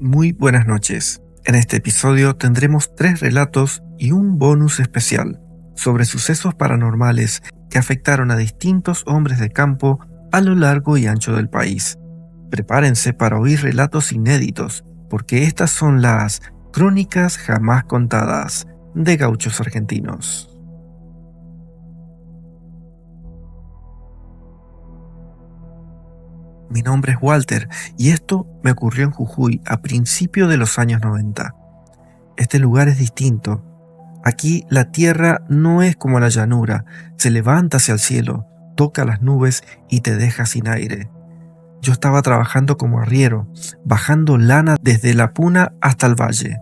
Muy buenas noches. En este episodio tendremos 3 relatos y un bonus especial sobre sucesos paranormales que afectaron a distintos hombres de campo a lo largo y ancho del país. Prepárense para oír relatos inéditos, porque estas son las crónicas jamás contadas de gauchos argentinos. Mi nombre es Walter y esto me ocurrió en Jujuy a principios de los años 90. Este lugar es distinto. Aquí la tierra no es como la llanura, se levanta hacia el cielo, toca las nubes y te deja sin aire. Yo estaba trabajando como arriero, bajando lana desde la Puna hasta el valle.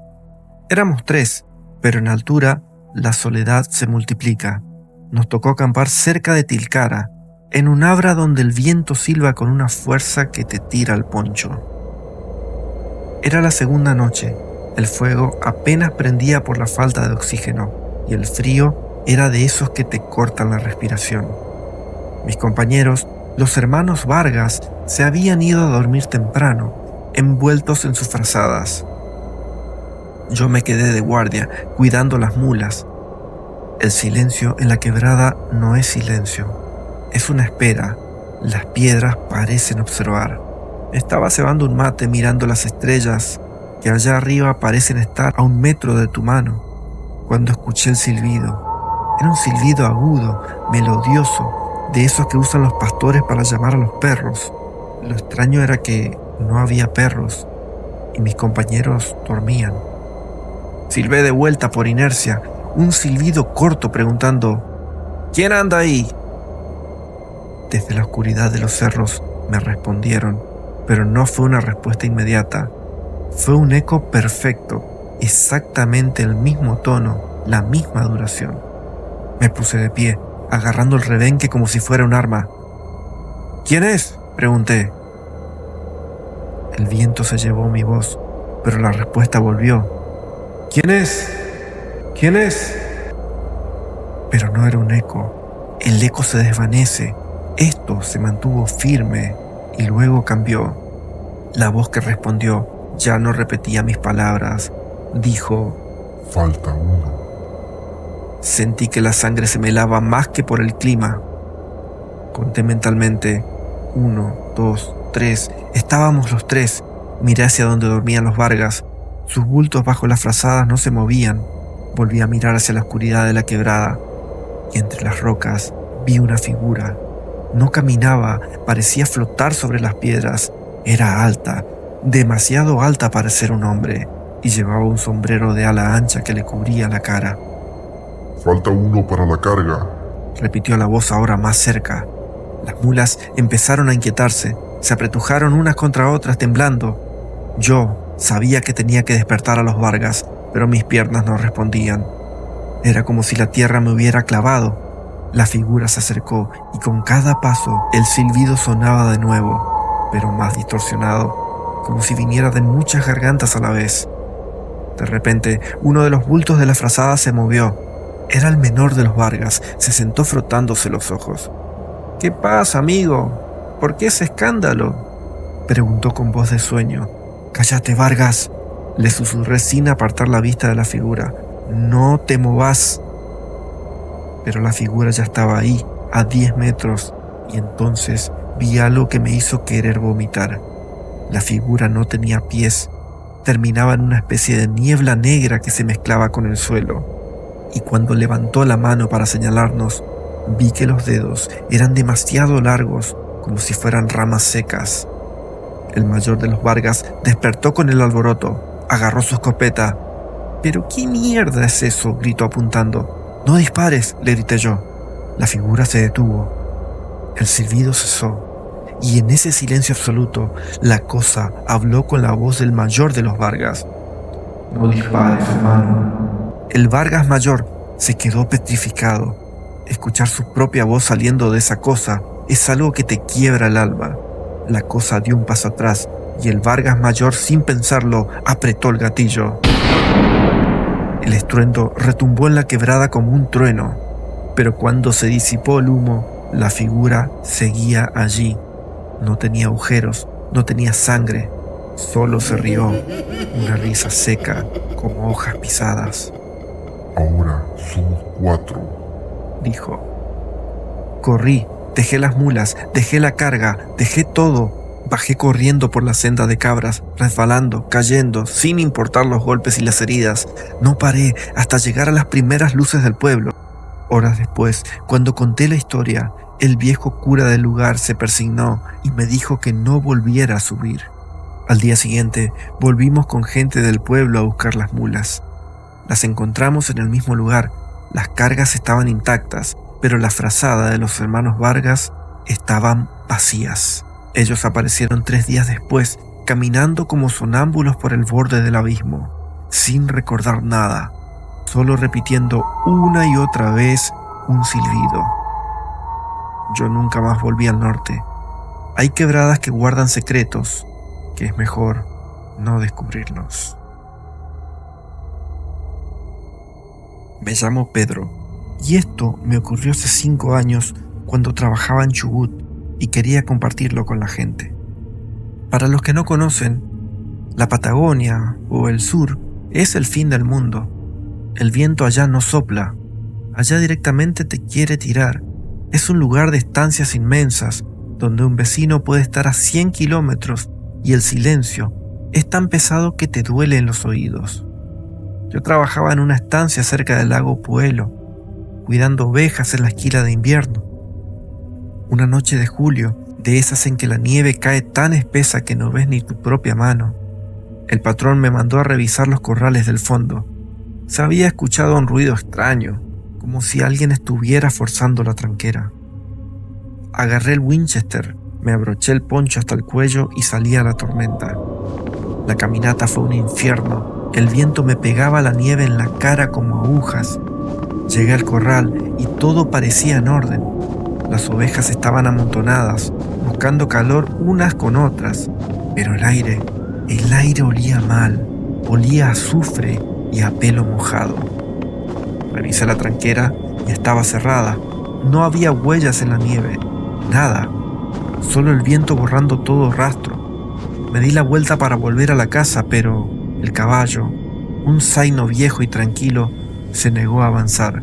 Éramos 3, pero en altura la soledad se multiplica. Nos tocó acampar cerca de Tilcara, en un abra donde el viento silba con una fuerza que te tira al poncho. Era la segunda noche. El fuego apenas prendía por la falta de oxígeno y el frío era de esos que te cortan la respiración. Mis compañeros, los hermanos Vargas, se habían ido a dormir temprano, envueltos en sus frazadas. Yo me quedé de guardia, cuidando las mulas. El silencio en la quebrada no es silencio. Es una espera. Las piedras parecen observar. Estaba cebando un mate mirando las estrellas que allá arriba parecen estar a 1 metro de tu mano, cuando escuché el silbido. Era un silbido agudo, melodioso, de esos que usan los pastores para llamar a los perros. Lo extraño era que no había perros y mis compañeros dormían. Silbé de vuelta por inercia, un silbido corto preguntando: ¿quién anda ahí? Desde la oscuridad de los cerros me respondieron, pero no fue una respuesta inmediata. Fue un eco perfecto, exactamente el mismo tono, la misma duración. Me puse de pie, agarrando el rebenque como si fuera un arma. ¿Quién es?, pregunté. El viento se llevó mi voz, pero la respuesta volvió. ¿Quién es? ¿Quién es? Pero no era un eco. El eco se desvanece. Esto se mantuvo firme y luego cambió. La voz que respondió ya no repetía mis palabras. Dijo: falta uno. Sentí que la sangre se me helaba más que por el clima. Conté mentalmente: 1, 2, 3. Estábamos los 3. Miré hacia donde dormían los Vargas. Sus bultos bajo las frazadas no se movían. Volví a mirar hacia la oscuridad de la quebrada y entre las rocas vi una figura. No caminaba, parecía flotar sobre las piedras. Era alta, demasiado alta para ser un hombre, y llevaba un sombrero de ala ancha que le cubría la cara. Falta uno para la carga, repitió la voz ahora más cerca. Las mulas empezaron a inquietarse, se apretujaron unas contra otras temblando. Yo sabía que tenía que despertar a los Vargas, pero mis piernas no respondían. Era como si la tierra me hubiera clavado. La figura se acercó y con cada paso el silbido sonaba de nuevo, pero más distorsionado, como si viniera de muchas gargantas a la vez. De repente, uno de los bultos de la frazada se movió. Era el menor de los Vargas, se sentó frotándose los ojos. ¿Qué pasa, amigo? ¿Por qué ese escándalo?, preguntó con voz de sueño. «Cállate, Vargas», le susurré sin apartar la vista de la figura. «No te movas». Pero la figura ya estaba ahí, a 10 metros, y entonces vi algo que me hizo querer vomitar. La figura no tenía pies, terminaba en una especie de niebla negra que se mezclaba con el suelo. Y cuando levantó la mano para señalarnos, vi que los dedos eran demasiado largos, como si fueran ramas secas. El mayor de los Vargas despertó con el alboroto, agarró su escopeta. «¿Pero qué mierda es eso?», gritó apuntando. «No dispares», le grité yo. La figura se detuvo. El silbido cesó, y en ese silencio absoluto, la cosa habló con la voz del mayor de los Vargas. «No dispares, hermano». El Vargas mayor se quedó petrificado. Escuchar su propia voz saliendo de esa cosa es algo que te quiebra el alma. La cosa dio un paso atrás, y el Vargas mayor, sin pensarlo, apretó el gatillo. El estruendo retumbó en la quebrada como un trueno, pero cuando se disipó el humo, la figura seguía allí. No tenía agujeros, no tenía sangre, Solo se rió, una risa seca como hojas pisadas. Ahora somos 4. Dijo. Corrí, dejé las mulas, dejé la carga, dejé todo. Bajé corriendo por la senda de cabras, resbalando, cayendo, sin importar los golpes y las heridas. No paré hasta llegar a las primeras luces del pueblo. Horas después, cuando conté la historia, el viejo cura del lugar se persignó y me dijo que no volviera a subir. Al día siguiente, volvimos con gente del pueblo a buscar las mulas. Las encontramos en el mismo lugar. Las cargas estaban intactas, pero la frazada de los hermanos Vargas estaban vacías. Ellos aparecieron 3 días después, caminando como sonámbulos por el borde del abismo, sin recordar nada, solo repitiendo una y otra vez un silbido. Yo nunca más volví al norte. Hay quebradas que guardan secretos, que es mejor no descubrirlos. Me llamo Pedro, y esto me ocurrió hace 5 años cuando trabajaba en Chubut y quería compartirlo con la gente. Para los que no conocen, la Patagonia o el sur es el fin del mundo. El viento allá no sopla, allá directamente te quiere tirar. Es un lugar de estancias inmensas, donde un vecino puede estar a 100 kilómetros y el silencio es tan pesado que te duele en los oídos. Yo trabajaba en una estancia cerca del lago Puelo, cuidando ovejas en la esquila de invierno. Una noche de julio, de esas en que la nieve cae tan espesa que no ves ni tu propia mano, el patrón me mandó a revisar los corrales del fondo. Se había escuchado un ruido extraño, como si alguien estuviera forzando la tranquera. Agarré el Winchester, me abroché el poncho hasta el cuello y salí a la tormenta. La caminata fue un infierno, el viento me pegaba la nieve en la cara como agujas. Llegué al corral y todo parecía en orden. Las ovejas estaban amontonadas, buscando calor unas con otras, pero el aire olía mal, olía a azufre y a pelo mojado. Revisé la tranquera y estaba cerrada. No había huellas en la nieve, nada, solo el viento borrando todo rastro. Me di la vuelta para volver a la casa, pero el caballo, un zaino viejo y tranquilo, se negó a avanzar.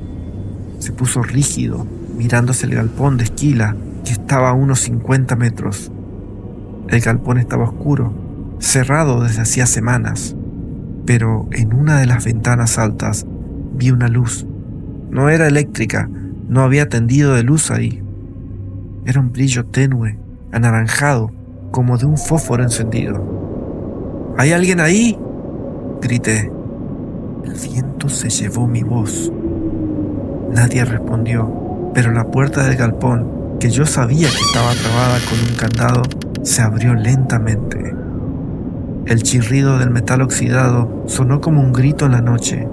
Se puso rígido, mirándose el galpón de esquila que estaba a unos 50 metros. El galpón estaba oscuro, cerrado desde hacía semanas, pero en una de las ventanas altas vi una luz. No era eléctrica, no había tendido de luz ahí. Era un brillo tenue, anaranjado, como de un fósforo encendido. ¿Hay alguien ahí?, grité. El viento se llevó mi voz. Nadie respondió. Pero la puerta del galpón, que yo sabía que estaba trabada con un candado, se abrió lentamente. El chirrido del metal oxidado sonó como un grito en la noche.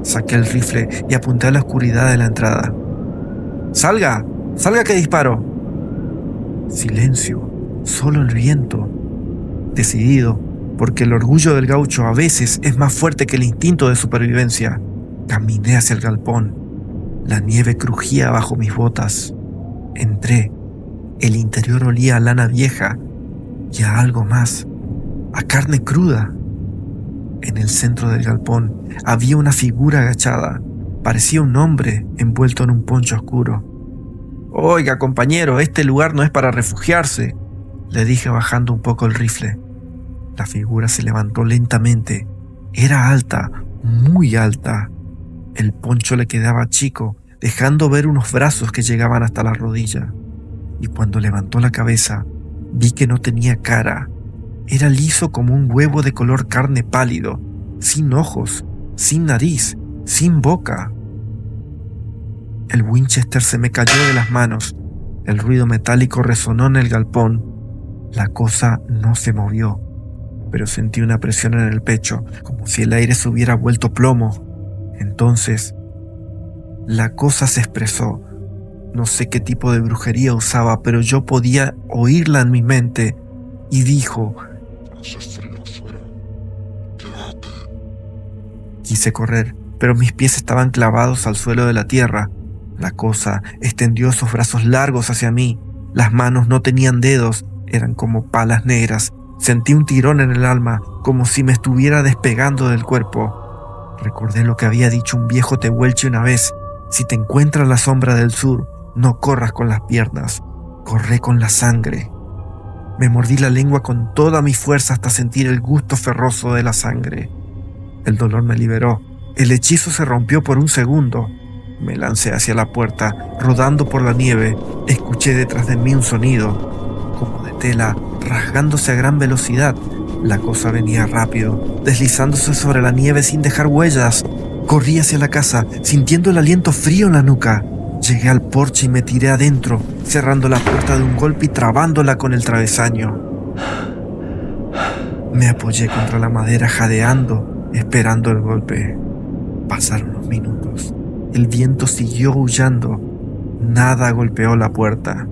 Saqué el rifle y apunté a la oscuridad de la entrada. ¡Salga! ¡Salga que disparo! Silencio, solo el viento. Decidido, porque el orgullo del gaucho a veces es más fuerte que el instinto de supervivencia, caminé hacia el galpón. La nieve crujía bajo mis botas. Entré. El interior olía a lana vieja y a algo más, a carne cruda. En el centro del galpón había una figura agachada. Parecía un hombre envuelto en un poncho oscuro. «Oiga, compañero, este lugar no es para refugiarse», le dije bajando un poco el rifle. La figura se levantó lentamente. Era alta, muy alta. El poncho le quedaba chico, dejando ver unos brazos que llegaban hasta la rodilla. Y cuando levantó la cabeza, vi que no tenía cara. Era liso como un huevo de color carne pálido, sin ojos, sin nariz, sin boca. El Winchester se me cayó de las manos. El ruido metálico resonó en el galpón. La cosa no se movió, pero sentí una presión en el pecho, como si el aire se hubiera vuelto plomo. Entonces, la cosa se expresó. No sé qué tipo de brujería usaba, pero yo podía oírla en mi mente, y dijo: Hace frío afuera. Quédate. Quise correr, pero mis pies estaban clavados al suelo de la tierra. La cosa extendió sus brazos largos hacia mí. Las manos no tenían dedos, eran como palas negras Sentí un tirón en el alma, como si me estuviera despegando del cuerpo. Recordé lo que había dicho un viejo tehuelche una vez: si te encuentras la sombra del sur, no corras con las piernas, corre con la sangre. Me mordí la lengua con toda mi fuerza hasta sentir el gusto ferroso de la sangre. El dolor me liberó. El hechizo se rompió por un segundo. Me lancé hacia la puerta, rodando por la nieve. Escuché detrás de mí un sonido, como de tela, rasgándose a gran velocidad. La cosa venía rápido, deslizándose sobre la nieve sin dejar huellas. Corrí hacia la casa, sintiendo el aliento frío en la nuca. Llegué al porche y me tiré adentro, cerrando la puerta de un golpe y trabándola con el travesaño. Me apoyé contra la madera jadeando, esperando el golpe. Pasaron los minutos. El viento siguió aullando. Nada golpeó la puerta.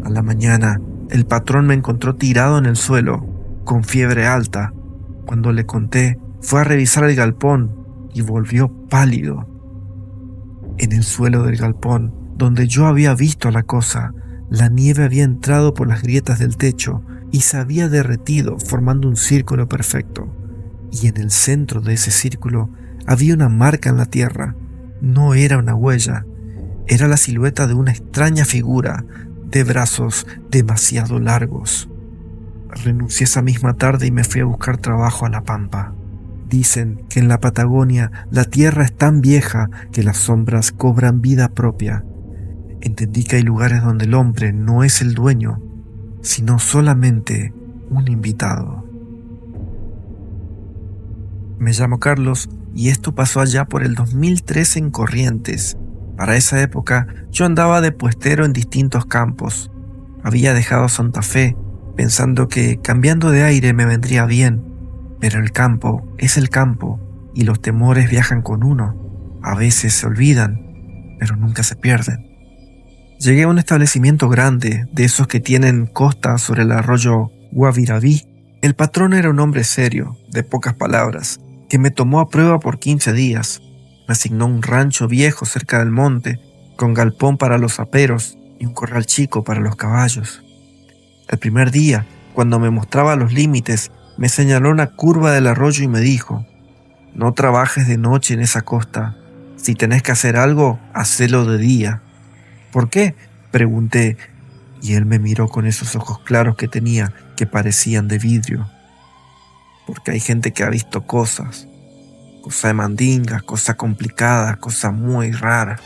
A la mañana, el patrón me encontró tirado en el suelo, con fiebre alta. Cuando le conté, fue a revisar el galpón y volvió pálido. En el suelo del galpón, donde yo había visto la cosa, la nieve había entrado por las grietas del techo y se había derretido, formando un círculo perfecto. Y en el centro de ese círculo había una marca en la tierra. No era una huella, era la silueta de una extraña figura, de brazos demasiado largos. Renuncié esa misma tarde y me fui a buscar trabajo a La Pampa. Dicen que en la Patagonia la tierra es tan vieja que las sombras cobran vida propia. Entendí que hay lugares donde el hombre no es el dueño, sino solamente un invitado. Me llamo Carlos y esto pasó allá por el 2013 en Corrientes. Para esa época yo andaba de puestero en distintos campos. Había dejado Santa Fe pensando que cambiando de aire me vendría bien, pero el campo es el campo y los temores viajan con uno. A veces se olvidan, pero nunca se pierden. Llegué a un establecimiento grande, de esos que tienen costa sobre el arroyo Guavirabí. El patrón era un hombre serio, de pocas palabras, que me tomó a prueba por 15 días. Me asignó un rancho viejo cerca del monte, con galpón para los aperos y un corral chico para los caballos. El primer día, cuando me mostraba los límites, me señaló una curva del arroyo y me dijo: no trabajes de noche en esa costa. Si tenés que hacer algo, hacelo de día. ¿Por qué?, pregunté, y él me miró con esos ojos claros que tenía, que parecían de vidrio. Porque hay gente que ha visto cosas de mandingas, cosas complicadas, cosas muy raras.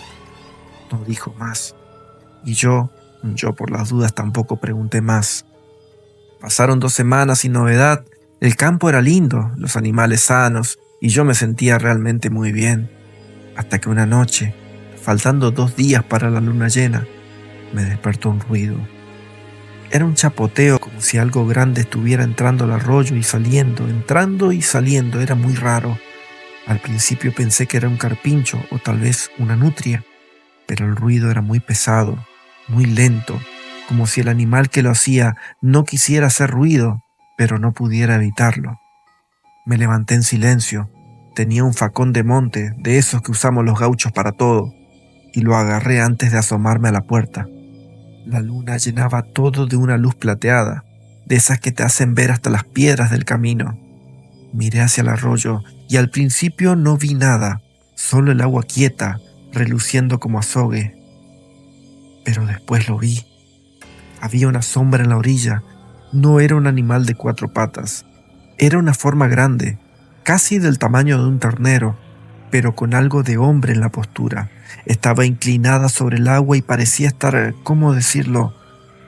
No dijo más. Y yo por las dudas tampoco pregunté más. Pasaron 2 semanas sin novedad. El campo era lindo, los animales sanos, y yo me sentía realmente muy bien. Hasta que una noche, faltando 2 días para la luna llena, me despertó un ruido. Era un chapoteo, como si algo grande estuviera entrando al arroyo y saliendo, entrando y saliendo. Era muy raro. Al principio pensé que era un carpincho o tal vez una nutria, pero el ruido era muy pesado, muy lento, como si el animal que lo hacía no quisiera hacer ruido, pero no pudiera evitarlo. Me levanté en silencio. Tenía un facón de monte, de esos que usamos los gauchos para todo, y lo agarré antes de asomarme a la puerta. La luna llenaba todo de una luz plateada, de esas que te hacen ver hasta las piedras del camino. Miré hacia el arroyo y al principio no vi nada, solo el agua quieta, reluciendo como azogue. Pero después lo vi. Había una sombra en la orilla. No era un animal de 4 patas. Era una forma grande, casi del tamaño de un ternero, pero con algo de hombre en la postura. Estaba inclinada sobre el agua y parecía estar, ¿cómo decirlo?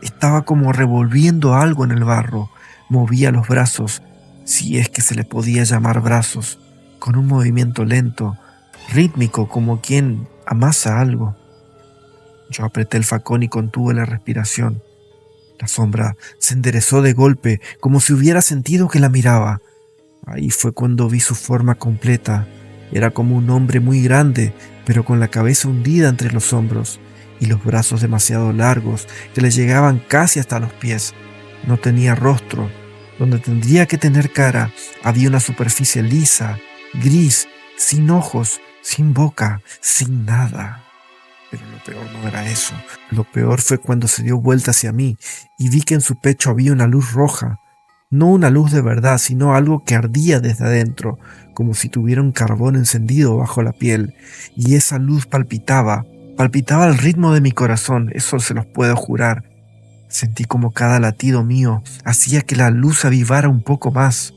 Estaba como revolviendo algo en el barro. Movía los brazos, si es que se le podía llamar brazos, con un movimiento lento, rítmico, como quien amasa algo. Yo apreté el facón y contuve la respiración. La sombra se enderezó de golpe, como si hubiera sentido que la miraba. Ahí fue cuando vi su forma completa. Era como un hombre muy grande, pero con la cabeza hundida entre los hombros y los brazos demasiado largos que le llegaban casi hasta los pies. No tenía rostro. Donde tendría que tener cara, había una superficie lisa, gris, sin ojos, sin boca, sin nada. Pero lo peor no era eso. Lo peor fue cuando se dio vuelta hacia mí y vi que en su pecho había una luz roja. No una luz de verdad, sino algo que ardía desde adentro, como si tuviera un carbón encendido bajo la piel. Y esa luz palpitaba al ritmo de mi corazón, eso se los puedo jurar. Sentí como cada latido mío hacía que la luz avivara un poco más.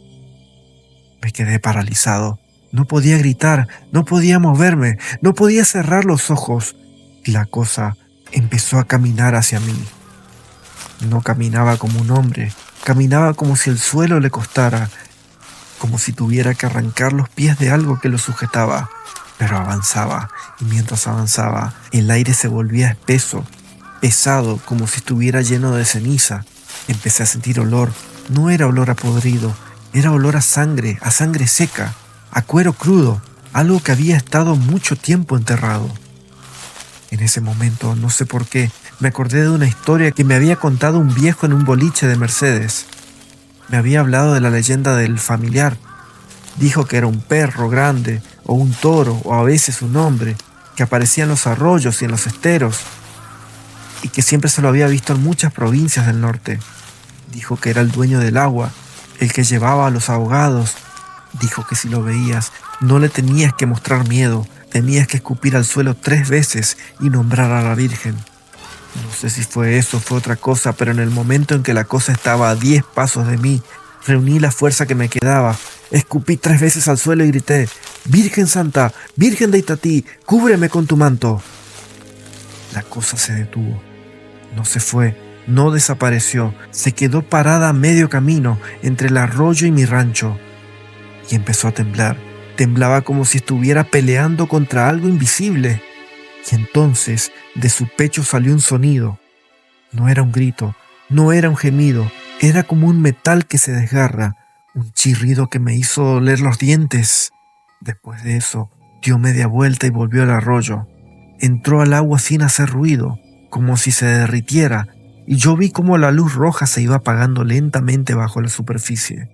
Me quedé paralizado. No podía gritar, no podía moverme, no podía cerrar los ojos. Y la cosa empezó a caminar hacia mí. No caminaba como un hombre, caminaba como si el suelo le costara, como si tuviera que arrancar los pies de algo que lo sujetaba. Pero avanzaba, y mientras avanzaba, el aire se volvía espeso, pesado, como si estuviera lleno de ceniza. Empecé a sentir olor. No era olor a podrido, era olor a sangre seca, a cuero crudo, algo que había estado mucho tiempo enterrado. En ese momento, no sé por qué, me acordé de una historia que me había contado un viejo en un boliche de Mercedes. Me había hablado de la leyenda del familiar. Dijo que era un perro grande, o un toro, o a veces un hombre, que aparecía en los arroyos y en los esteros, y que siempre se lo había visto en muchas provincias del norte. Dijo que era el dueño del agua, el que llevaba a los ahogados. Dijo que si lo veías, no le tenías que mostrar miedo, tenías que escupir al suelo 3 veces y nombrar a la Virgen. No sé si fue eso o fue otra cosa, pero en el momento en que la cosa estaba a 10 pasos de mí, reuní la fuerza que me quedaba, escupí 3 veces al suelo y grité: «Virgen Santa, Virgen de Itatí, cúbreme con tu manto». La cosa se detuvo. No se fue, no desapareció, se quedó parada a medio camino entre el arroyo y mi rancho. Y empezó a temblar. Temblaba como si estuviera peleando contra algo invisible. Y entonces de su pecho salió un sonido. No era un grito, no era un gemido, era como un metal que se desgarra, un chirrido que me hizo doler los dientes. Después de eso, dio media vuelta y volvió al arroyo. Entró al agua sin hacer ruido, como si se derritiera, y yo vi cómo la luz roja se iba apagando lentamente bajo la superficie.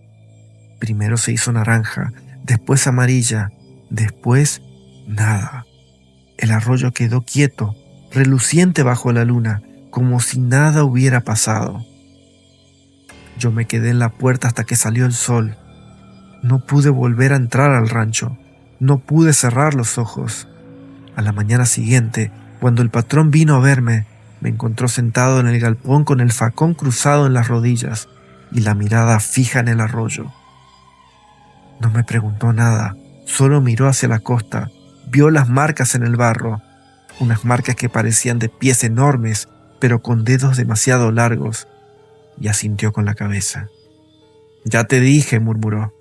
Primero se hizo naranja, después amarilla, después nada. El arroyo quedó quieto, reluciente bajo la luna, como si nada hubiera pasado. Yo me quedé en la puerta hasta que salió el sol. No pude volver a entrar al rancho, no pude cerrar los ojos. A la mañana siguiente, cuando el patrón vino a verme, me encontró sentado en el galpón con el facón cruzado en las rodillas y la mirada fija en el arroyo. No me preguntó nada, solo miró hacia la costa, vio las marcas en el barro, unas marcas que parecían de pies enormes, pero con dedos demasiado largos, y asintió con la cabeza. «Ya te dije», murmuró,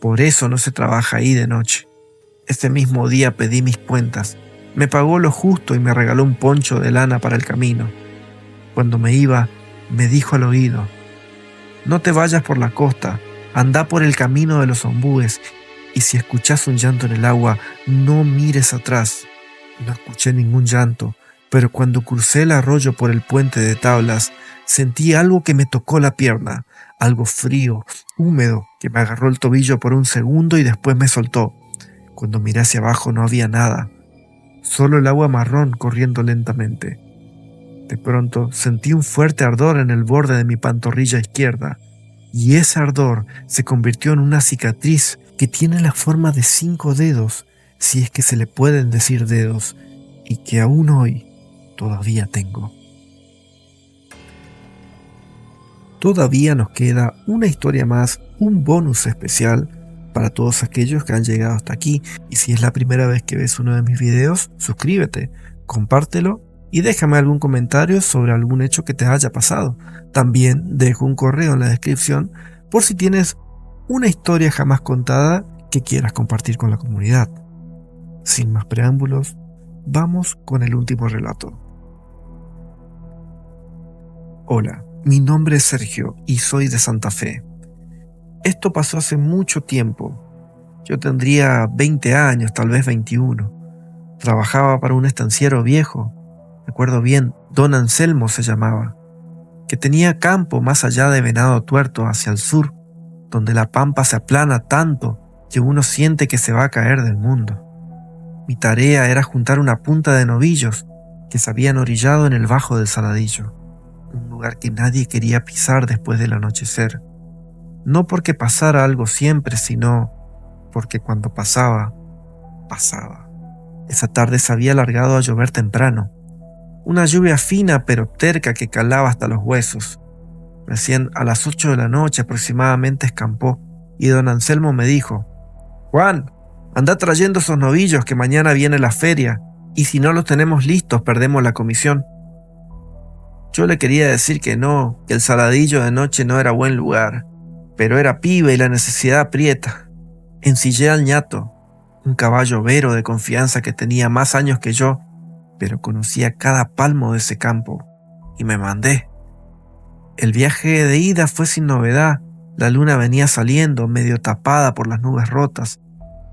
«por eso no se trabaja ahí de noche». Ese mismo día pedí mis cuentas, me pagó lo justo y me regaló un poncho de lana para el camino. Cuando me iba, me dijo al oído: «No te vayas por la costa, anda por el camino de los ombúes, y si escuchas un llanto en el agua, no mires atrás». No escuché ningún llanto, pero cuando crucé el arroyo por el puente de tablas, sentí algo que me tocó la pierna, algo frío, húmedo, que me agarró el tobillo por un segundo y después me soltó. Cuando miré hacia abajo no había nada, solo el agua marrón corriendo lentamente. De pronto sentí un fuerte ardor en el borde de mi pantorrilla izquierda, y ese ardor se convirtió en una cicatriz que tiene la forma de 5 dedos, si es que se le pueden decir dedos, y que aún hoy todavía tengo. Todavía nos queda una historia más, un bonus especial para todos aquellos que han llegado hasta aquí, y si es la primera vez que ves uno de mis videos, suscríbete, compártelo y déjame algún comentario sobre algún hecho que te haya pasado. También dejo un correo en la descripción por si tienes una historia jamás contada que quieras compartir con la comunidad. Sin más preámbulos, vamos con el último relato. Hola, mi nombre es Sergio y soy de Santa Fe. Esto pasó hace mucho tiempo. Yo tendría 20 años, tal vez 21. Trabajaba para un estanciero viejo. Recuerdo bien, Don Anselmo se llamaba, que tenía campo más allá de Venado Tuerto, hacia el sur, donde la pampa se aplana tanto que uno siente que se va a caer del mundo. Mi tarea era juntar una punta de novillos que se habían orillado en el bajo del Saladillo, un lugar que nadie quería pisar después del anochecer. no porque pasara algo siempre, sino porque cuando pasaba, pasaba. Esa tarde se había alargado a llover temprano. Una lluvia fina pero terca que calaba hasta los huesos. Recién a las 8 de la noche aproximadamente escampó y don Anselmo me dijo: «Juan, anda trayendo esos novillos que mañana viene la feria y si no los tenemos listos perdemos la comisión». Yo le quería decir que no, que el Saladillo de noche no era buen lugar, pero era pibe y la necesidad aprieta. Ensillé al ñato, un caballo vero de confianza que tenía más años que yo, pero conocía cada palmo de ese campo, y me mandé. El viaje de ida fue sin novedad. La luna venía saliendo, medio tapada por las nubes rotas,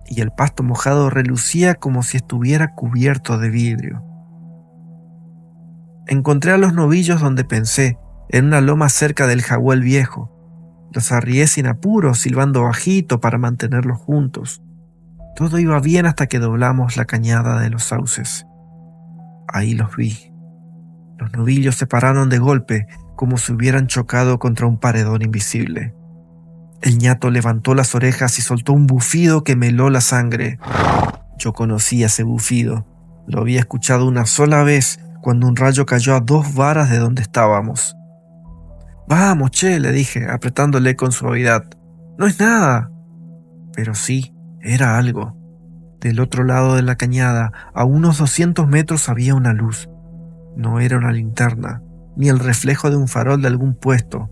y el pasto mojado relucía como si estuviera cubierto de vidrio. Encontré a los novillos donde pensé, en una loma cerca del Jahuel Viejo. Los arrié sin apuro, silbando bajito para mantenerlos juntos. Todo iba bien hasta que doblamos la cañada de los sauces. Ahí los vi. Los novillos se pararon de golpe, como si hubieran chocado contra un paredón invisible. El ñato levantó las orejas y soltó un bufido que me heló la sangre. Yo conocía ese bufido. Lo había escuchado una sola vez cuando un rayo cayó a 2 varas de donde estábamos. «Vamos, che», le dije, apretándole con suavidad. «No es nada». Pero sí, era algo. Del otro lado de la cañada, a unos 200 metros, había una luz. No era una linterna, ni el reflejo de un farol de algún puesto.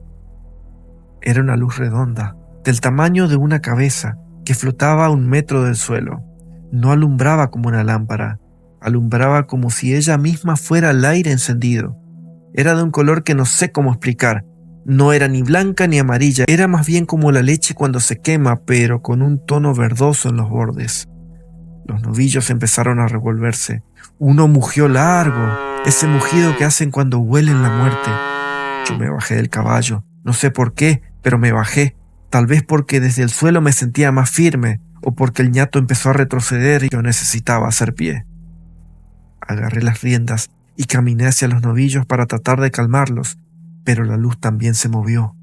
Era una luz redonda, del tamaño de una cabeza, que flotaba a 1 metro del suelo. No alumbraba como una lámpara, alumbraba como si ella misma fuera el aire encendido. Era de un color que no sé cómo explicar. No era ni blanca ni amarilla, era más bien como la leche cuando se quema, pero con un tono verdoso en los bordes. Los novillos empezaron a revolverse. Uno mugió largo, ese mugido que hacen cuando huelen la muerte. Yo me bajé del caballo, no sé por qué, pero me bajé. Tal vez porque desde el suelo me sentía más firme, o porque el ñato empezó a retroceder y yo necesitaba hacer pie. Agarré las riendas y caminé hacia los novillos para tratar de calmarlos, pero la luz también se movió.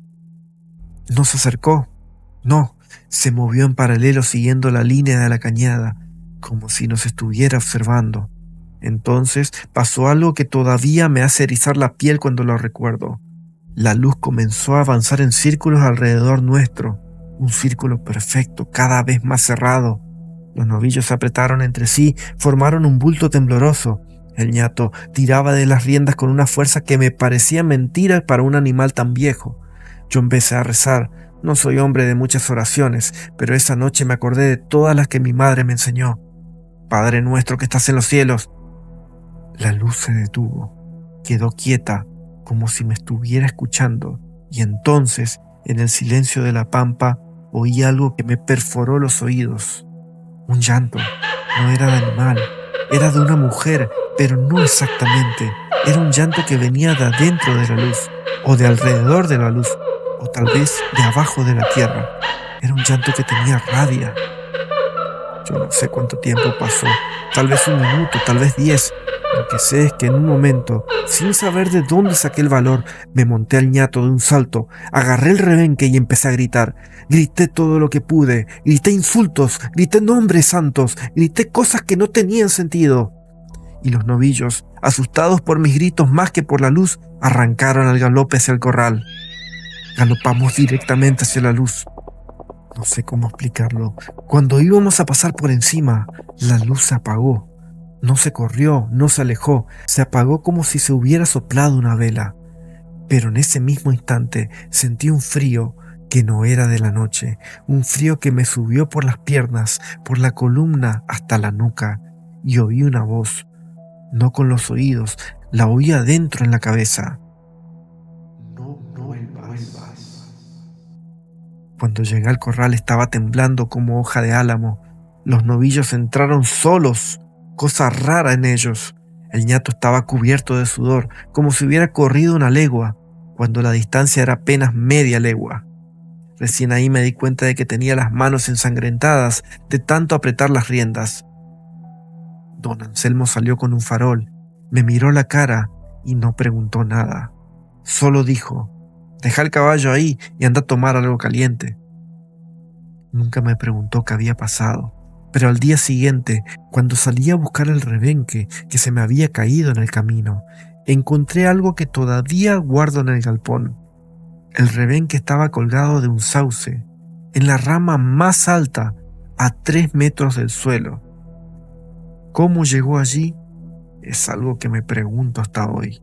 No se acercó, no, se movió en paralelo siguiendo la línea de la cañada, como si nos estuviera observando. Entonces pasó algo que todavía me hace erizar la piel cuando lo recuerdo. La luz comenzó a avanzar en círculos alrededor nuestro, un círculo perfecto, cada vez más cerrado. Los novillos se apretaron entre sí, formaron un bulto tembloroso. El ñato tiraba de las riendas con una fuerza que me parecía mentira para un animal tan viejo. Yo empecé a rezar. No soy hombre de muchas oraciones, pero esa noche me acordé de todas las que mi madre me enseñó. Padre nuestro que estás en los cielos. La luz se detuvo, quedó quieta, como si me estuviera escuchando, y entonces, en el silencio de la pampa, oí algo que me perforó los oídos. Un llanto. No era de animal, era de una mujer, pero no exactamente. Era un llanto que venía de adentro de la luz, o de alrededor de la luz, o tal vez de abajo de la tierra. Era un llanto que tenía rabia. Yo no sé cuánto tiempo pasó, tal vez 1 minuto, tal vez 10. Lo que sé es que en un momento, sin saber de dónde saqué el valor, me monté al ñato de un salto, agarré el rebenque y empecé a gritar. Grité todo lo que pude, grité insultos, grité nombres santos, grité cosas que no tenían sentido. Y los novillos, asustados por mis gritos más que por la luz, arrancaron al galope hacia el corral. Galopamos directamente hacia la luz. No sé cómo explicarlo. Cuando íbamos a pasar por encima, la luz se apagó. No se corrió, no se alejó, se apagó como si se hubiera soplado una vela. Pero en ese mismo instante sentí un frío que no era de la noche, un frío que me subió por las piernas, por la columna hasta la nuca, y oí una voz, no con los oídos, la oí adentro en la cabeza. No vuelvas. Cuando llegué al corral estaba temblando como hoja de álamo. Los novillos entraron solos, cosa rara en ellos. El ñato estaba cubierto de sudor, como si hubiera corrido 1 legua, cuando la distancia era apenas media legua. Recién ahí me di cuenta de que tenía las manos ensangrentadas de tanto apretar las riendas. Don Anselmo salió con un farol, me miró la cara y no preguntó nada. Solo dijo: Deja el caballo ahí y anda a tomar algo caliente. Nunca me preguntó qué había pasado, pero al día siguiente, cuando salí a buscar el rebenque que se me había caído en el camino, encontré algo que todavía guardo en el galpón. El rebenque estaba colgado de un sauce, en la rama más alta, a 3 metros del suelo. ¿Cómo llegó allí? Es algo que me pregunto hasta hoy.